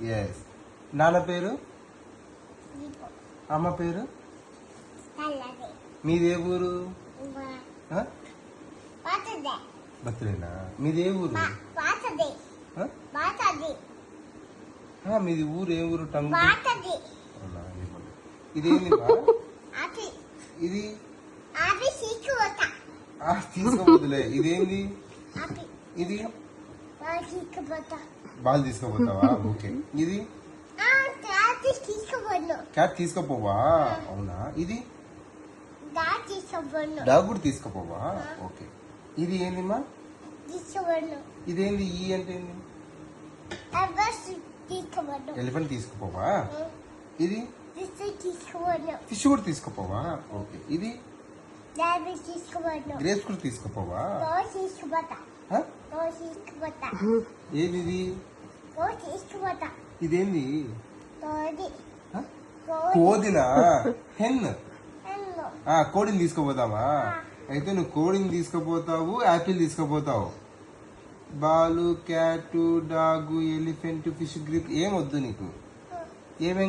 Yes. నాన్న పేరు, అమ్మ పేరు, మీదే ఊరు? బర్త్డేనా? మీది ఏ ఊరు? మీది ఊరు ఏ ఊరు? టంగు. ఇదేంది? ఇది తీసుకోపోతులే. ఇదేంది? ఇది బాల్ తీసుకోపోతావా? ఓకే. ఇది క్యాట్ తీసుకోపోవా? అవునా. ఇది డాగ్ కూడా తీసుకోపోవా? ఓకే. ఇది ఏందిమ్మా? ఇదేంది? ఈ అంటే ఏంది? ఎలిఫెంట్ తీసుకుపోవా? ఇది ఫిష్ కూడా తీసుకుపోవా? ఓకే. ఇది గ్రేప్స్ కూడా తీసుకుపోవా? ఏది? ఇదేంది? కోదినా? హెన్. కోడిని తీసుకుపోతావా? అయితే నువ్వు కోడిని తీసుకుపోతావు, యాపిల్ తీసుకుపోతావు. Ball, cat, dog, elephant, fish, grape ఏమొద్దు నీకు? ఏమేం